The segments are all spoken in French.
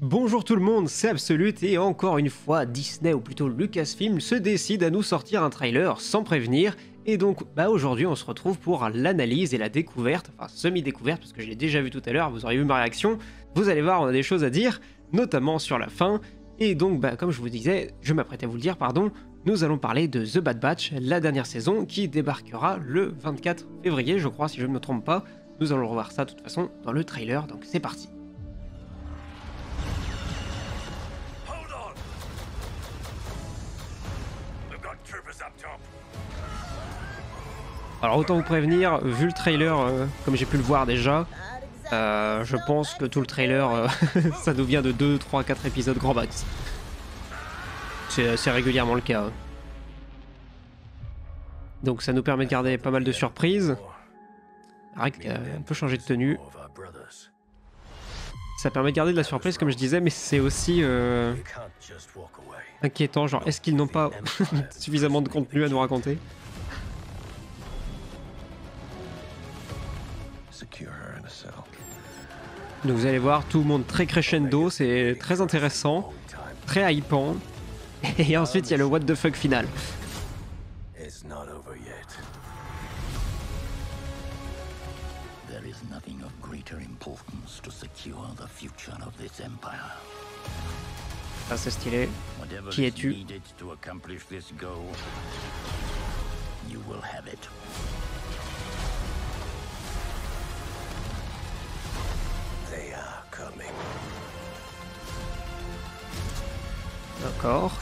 Bonjour tout le monde, c'est Absolute et encore une fois Disney ou plutôt Lucasfilm se décide à nous sortir un trailer sans prévenir et donc aujourd'hui on se retrouve pour l'analyse et la découverte, enfin semi-découverte parce que je l'ai déjà vu tout à l'heure, vous aurez vu ma réaction, vous allez voir on a des choses à dire, notamment sur la fin et donc comme je vous disais, je m'apprêtais à vous le dire pardon, nous allons parler de The Bad Batch, la dernière saison qui débarquera le 24 février je crois si je ne me trompe pas, nous allons revoir ça de toute façon dans le trailer donc c'est parti. Alors autant vous prévenir, vu le trailer, comme j'ai pu le voir déjà, je pense que tout le trailer, ça nous vient de 2, 3, 4 épisodes grand max. C'est régulièrement le cas. Donc ça nous permet de garder pas mal de surprises. Arrête, un peu changé de tenue. Ça permet de garder de la surprise comme je disais, mais c'est aussi inquiétant, genre est-ce qu'ils n'ont pas suffisamment de contenu à nous raconter ? Donc vous allez voir, tout le monde très crescendo, c'est très intéressant, très hypant, et ensuite il y a le what the fuck final. Ça c'est stylé. Qui es-tu ? D'accord.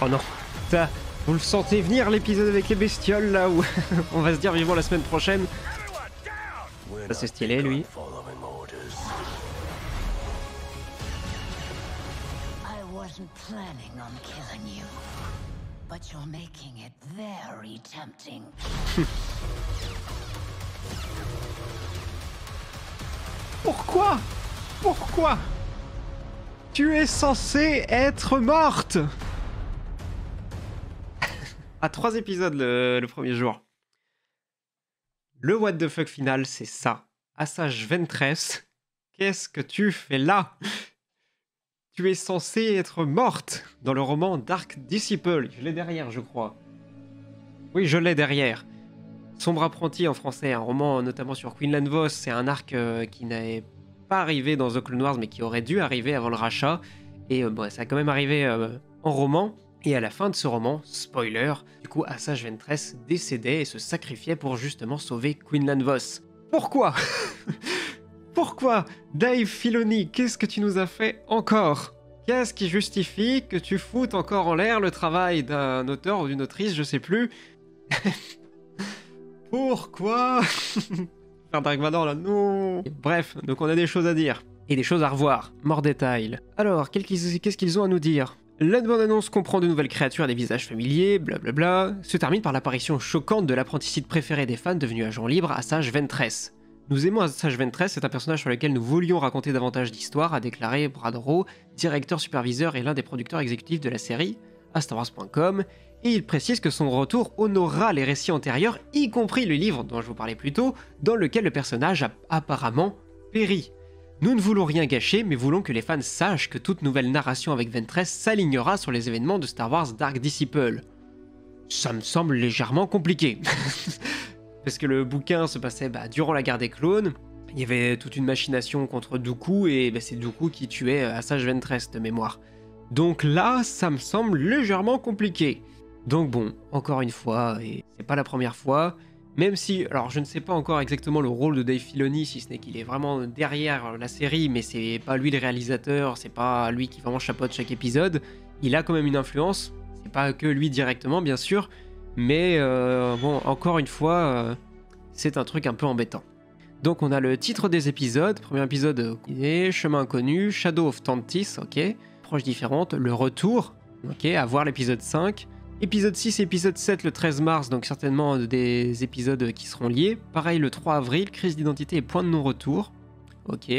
Oh non, ça, vous le sentez venir l'épisode avec les bestioles là où on va se dire vivement la semaine prochaine. Ça c'est stylé lui. Pourquoi ? Pourquoi ? Tu es censé être morte. À 3 épisodes le premier jour. Le what the fuck final, c'est ça. Asajj Ventress, qu'est-ce que tu fais là ? Tu es censé être morte dans le roman Dark Disciple. Je l'ai derrière, je crois. Oui, je l'ai derrière. Sombre apprenti en français, un roman notamment sur Quinlan Vos. C'est un arc qui n'est pas arrivé dans The Clone Wars, mais qui aurait dû arriver avant le rachat. Et ça a quand même arrivé en roman. Et à la fin de ce roman, spoiler, du coup Asajj Ventress décédait et se sacrifiait pour justement sauver Quinlan Vos. Pourquoi ? Pourquoi Dave Filoni, qu'est-ce que tu nous as fait encore ? Qu'est-ce qui justifie que tu foutes encore en l'air le travail d'un auteur ou d'une autrice, je sais plus. Pourquoi ? Faire Dark Vador là, non. Bref, donc on a des choses à dire. Et des choses à revoir. Mordetail. Alors, qu'est-ce qu'ils ont à nous dire ? La bande-annonce comprend de nouvelles créatures et des visages familiers, blablabla, se termine par l'apparition choquante de l'apprenticide préféré des fans devenu agent libre, Asajj Ventress. Nous aimons Asajj Ventress, c'est un personnage sur lequel nous voulions raconter davantage d'histoires, a déclaré Brad Rowe, directeur superviseur et l'un des producteurs exécutifs de la série, à StarWars.com, et il précise que son retour honorera les récits antérieurs, y compris le livre dont je vous parlais plus tôt, dans lequel le personnage a apparemment péri. Nous ne voulons rien gâcher, mais voulons que les fans sachent que toute nouvelle narration avec Ventress s'alignera sur les événements de Star Wars Dark Disciple. Ça me semble légèrement compliqué. Parce que le bouquin se passait durant la guerre des clones, il y avait toute une machination contre Dooku, et c'est Dooku qui tuait Asajj Ventress de mémoire. Donc là, ça me semble légèrement compliqué. Donc bon, encore une fois, et c'est pas la première fois, même si, alors je ne sais pas encore exactement le rôle de Dave Filoni, si ce n'est qu'il est vraiment derrière la série, mais c'est pas lui le réalisateur, c'est pas lui qui vraiment chapeaute chaque épisode, il a quand même une influence, c'est pas que lui directement bien sûr, mais encore une fois, c'est un truc un peu embêtant. Donc on a le titre des épisodes, premier épisode, Chemin inconnu, Shadow of Tantis, ok, approche différente, le retour, ok, à voir l'épisode 5, épisode 6 et épisode 7 le 13 mars, donc certainement des épisodes qui seront liés, pareil le 3 avril, crise d'identité et point de non-retour, ok,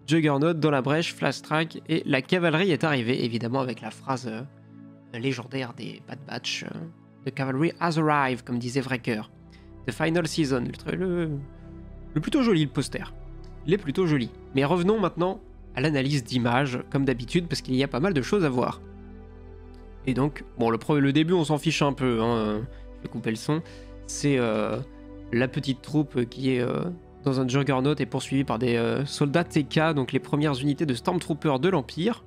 Juggernaut dans la brèche, Flash Track, et la cavalerie est arrivée, évidemment avec la phrase légendaire des Bad Batch, The cavalry has arrived, comme disait Wrecker. The final season. Le plutôt joli, le poster. Il est plutôt joli. Mais revenons maintenant à l'analyse d'images, comme d'habitude, parce qu'il y a pas mal de choses à voir. Et donc, bon, le début, on s'en fiche un peu. Hein. Je vais couper le son. C'est la petite troupe qui est dans un juggernaut et poursuivie par des soldats TK, donc les premières unités de Stormtroopers de l'Empire,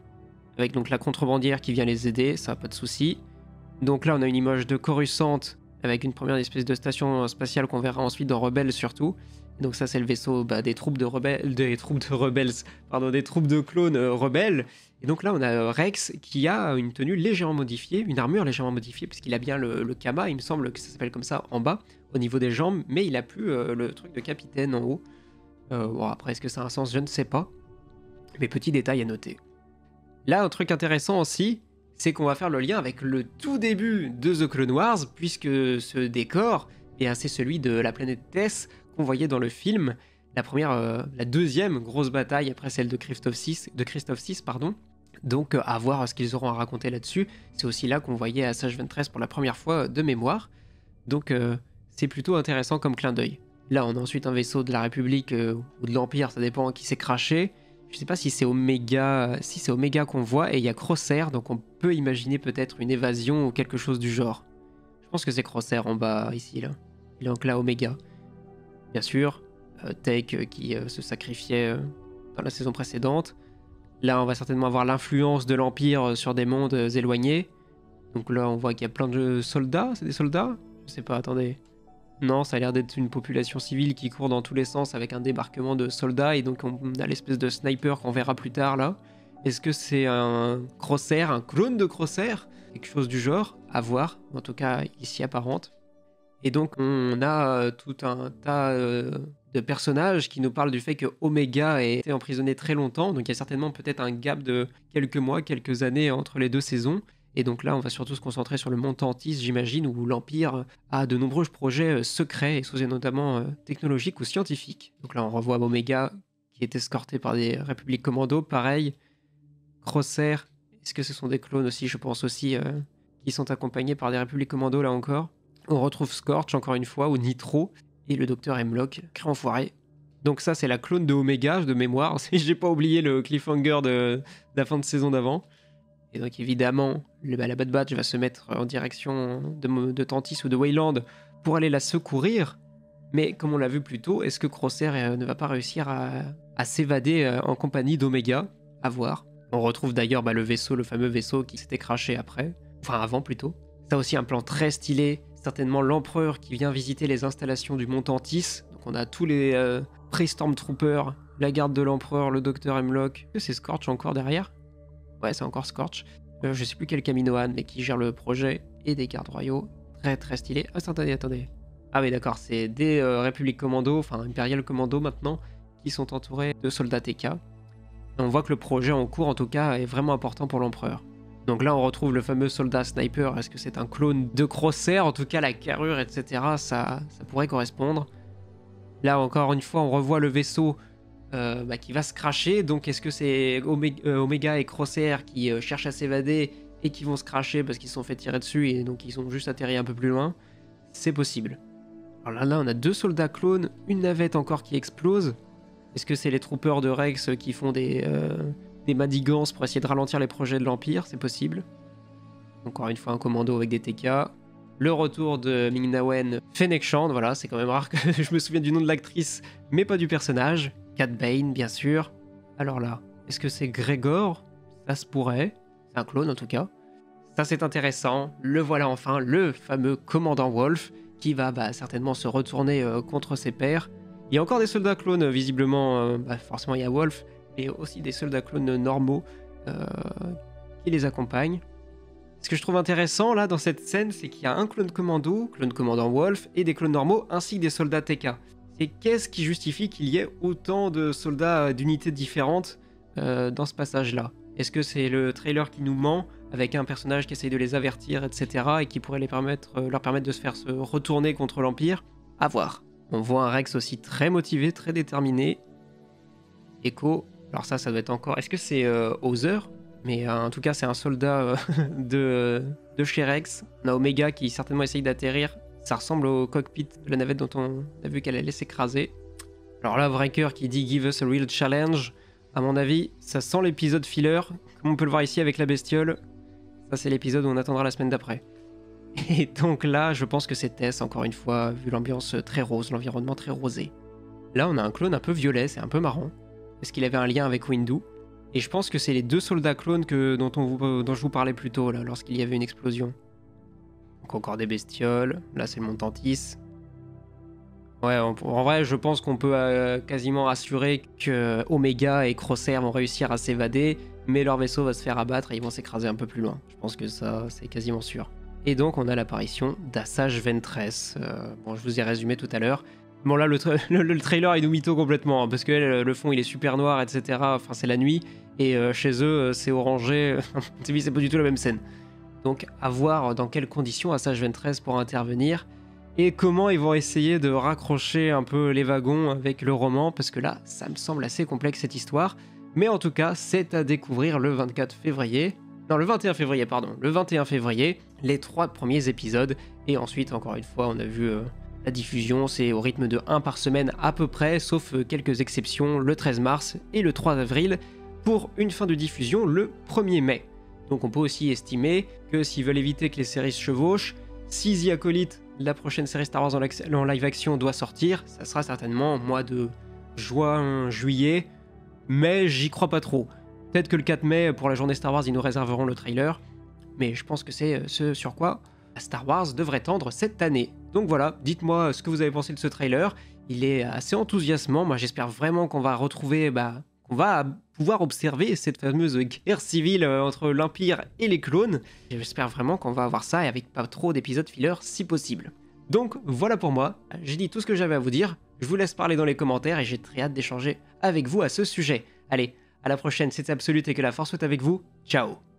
avec donc la contrebandière qui vient les aider, ça pas de souci. Donc là, on a une image de Coruscant avec une première espèce de station spatiale qu'on verra ensuite dans Rebels surtout. Donc ça, c'est le vaisseau des troupes de clones rebelles. Et donc là, on a Rex qui a une tenue légèrement modifiée, une armure légèrement modifiée, puisqu'il a bien le Kama, il me semble que ça s'appelle comme ça, en bas, au niveau des jambes, mais il a plus le truc de capitaine en haut. Bon, après, est-ce que ça a un sens? Je ne sais pas. Mais petit détail à noter. Là, un truc intéressant aussi, c'est qu'on va faire le lien avec le tout début de The Clone Wars, puisque ce décor, c'est celui de la planète Tess qu'on voyait dans le film, la deuxième grosse bataille après celle de Christophe VI, pardon. Donc à voir ce qu'ils auront à raconter là-dessus. C'est aussi là qu'on voyait Asajj Ventress pour la première fois de mémoire. Donc c'est plutôt intéressant comme clin d'œil. Là, on a ensuite un vaisseau de la République ou de l'Empire, ça dépend, qui s'est crashé. Je sais pas si c'est Omega, qu'on voit, et il y a Crosshair, donc on peut imaginer peut-être une évasion ou quelque chose du genre. Je pense que c'est Crosshair en bas, ici, là. Il est en là Omega. Bien sûr, Tech qui se sacrifiait dans la saison précédente. Là, on va certainement avoir l'influence de l'Empire sur des mondes éloignés. Donc là, on voit qu'il y a plein de soldats. C'est des soldats? Je sais pas, attendez. Non, ça a l'air d'être une population civile qui court dans tous les sens avec un débarquement de soldats. Et donc, on a l'espèce de sniper qu'on verra plus tard, là. Est-ce que c'est un Crosshair, un clone de Crosshair? Quelque chose du genre, à voir. En tout cas, ici apparente. Et donc, on a tout un tas de personnages qui nous parlent du fait que Omega a été emprisonné très longtemps. Donc, il y a certainement peut-être un gap de quelques mois, quelques années entre les deux saisons. Et donc là, on va surtout se concentrer sur le mont Tantis, j'imagine, où l'Empire a de nombreux projets secrets, et notamment technologiques ou scientifiques. Donc là, on revoit Omega qui est escorté par des républiques commandos. Pareil, Crosshair, est-ce que ce sont des clones aussi? Je pense aussi qui sont accompagnés par des républiques commandos, là encore. On retrouve Scorch, encore une fois, ou Nitro, et le docteur Hemlock, cri enfoiré. Donc ça, c'est la clone de Omega, de mémoire, si j'ai pas oublié le cliffhanger de la fin de saison d'avant. Et donc évidemment, la Bad Batch va se mettre en direction de Tantis ou de Wayland pour aller la secourir. Mais comme on l'a vu plus tôt, est-ce que Crosshair ne va pas réussir à s'évader en compagnie d'Omega? À voir. On retrouve d'ailleurs le vaisseau, le fameux vaisseau qui s'était crashé après. Enfin avant plutôt. Ça aussi un plan très stylé. Certainement l'empereur qui vient visiter les installations du mont Tantis. Donc on a tous les pré-Stormtroopers, la garde de l'empereur, le docteur Hemlock. Est-ce que c'est Scorch encore derrière? Ouais, c'est encore Scorch. Je sais plus quel Kaminoan, mais qui gère le projet, et des gardes royaux. Très très stylé. Ah, attendez. Ah oui, d'accord, c'est des Républiques Commando, enfin Imperial Commando maintenant, qui sont entourés de soldats TK. Et on voit que le projet en cours, en tout cas, est vraiment important pour l'empereur. Donc là, on retrouve le fameux soldat sniper. Est-ce que c'est un clone de Crosshair? En tout cas, la carrure, etc., ça pourrait correspondre. Là, encore une fois, on revoit le vaisseau qui va se crasher. Donc est-ce que c'est Omega et Crosshair qui cherchent à s'évader et qui vont se crasher parce qu'ils se sont fait tirer dessus et donc ils ont juste atterri un peu plus loin? C'est possible. Alors là, on a deux soldats clones, une navette encore qui explose. Est-ce que c'est les troopers de Rex qui font des manigances pour essayer de ralentir les projets de l'Empire? C'est possible. Encore une fois, un commando avec des TK. Le retour de Ming-Na Wen, Fennec Shand, voilà, c'est quand même rare que je me souvienne du nom de l'actrice, mais pas du personnage. Cad Bane, bien sûr. Alors là, est-ce que c'est Gregor? Ça se pourrait. C'est un clone en tout cas. Ça c'est intéressant. Le voilà enfin, le fameux commandant Wolf, qui va certainement se retourner contre ses pairs. Il y a encore des soldats clones, visiblement. Forcément, il y a Wolf, mais aussi des soldats clones normaux qui les accompagnent. Ce que je trouve intéressant là dans cette scène, c'est qu'il y a un clone commandant Wolf, et des clones normaux, ainsi que des soldats TK. Et qu'est-ce qui justifie qu'il y ait autant de soldats d'unités différentes dans ce passage-là? Est-ce que c'est le trailer qui nous ment, avec un personnage qui essaye de les avertir, etc., et qui pourrait leur permettre de se retourner contre l'Empire? À voir. On voit un Rex aussi très motivé, très déterminé. Echo, alors ça doit être encore... Est-ce que c'est Hauser? Mais en tout cas, c'est un soldat de chez Rex. On a Omega qui certainement essaye d'atterrir. Ça ressemble au cockpit de la navette dont on a vu qu'elle allait s'écraser. Alors là, Breaker qui dit « Give us a real challenge ». À mon avis, ça sent l'épisode filler, comme on peut le voir ici avec la bestiole. Ça, c'est l'épisode où on attendra la semaine d'après. Et donc là, je pense que c'est Tess, encore une fois, vu l'ambiance très rose, l'environnement très rosé. Là, on a un clone un peu violet, c'est un peu marrant. Est-ce qu'il avait un lien avec Windu? Et je pense que c'est les 2 soldats clones dont je vous parlais plus tôt, là, lorsqu'il y avait une explosion. Donc encore des bestioles, là c'est le Mont Tantis. Ouais, en vrai, je pense qu'on peut quasiment assurer que Omega et Crosshair vont réussir à s'évader, mais leur vaisseau va se faire abattre et ils vont s'écraser un peu plus loin. Je pense que ça, c'est quasiment sûr. Et donc, on a l'apparition d'Asajj Ventress. Bon, je vous ai résumé tout à l'heure. Bon, là, le trailer, il nous mytho complètement, hein, parce que le fond, il est super noir, etc. Enfin, c'est la nuit, et chez eux, c'est orangé. C'est pas du tout la même scène. Donc, à voir dans quelles conditions Asajj Ventress pourra intervenir, et comment ils vont essayer de raccrocher un peu les wagons avec le roman, parce que là, ça me semble assez complexe, cette histoire. Mais en tout cas, c'est à découvrir le 24 février. Non, le 21 février, pardon. Le 21 février, les 3 premiers épisodes. Et ensuite, encore une fois, on a vu la diffusion, c'est au rythme de 1 par semaine à peu près, sauf quelques exceptions, le 13 mars et le 3 avril, pour une fin de diffusion le 1er mai. Donc on peut aussi estimer que s'ils veulent éviter que les séries se chevauchent, si The Acolyte, la prochaine série Star Wars en live action, doit sortir, ça sera certainement au mois de juin, juillet, mais j'y crois pas trop. Peut-être que le 4 mai, pour la journée Star Wars, ils nous réserveront le trailer, mais je pense que c'est ce sur quoi Star Wars devrait tendre cette année. Donc voilà, dites-moi ce que vous avez pensé de ce trailer. Il est assez enthousiasmant. Moi, j'espère vraiment qu'on va retrouver, qu'on va pouvoir observer cette fameuse guerre civile entre l'Empire et les clones. J'espère vraiment qu'on va avoir ça et avec pas trop d'épisodes filler si possible. Donc voilà pour moi. J'ai dit tout ce que j'avais à vous dire. Je vous laisse parler dans les commentaires et j'ai très hâte d'échanger avec vous à ce sujet. Allez, à la prochaine, c'était Absolute et que la force soit avec vous. Ciao!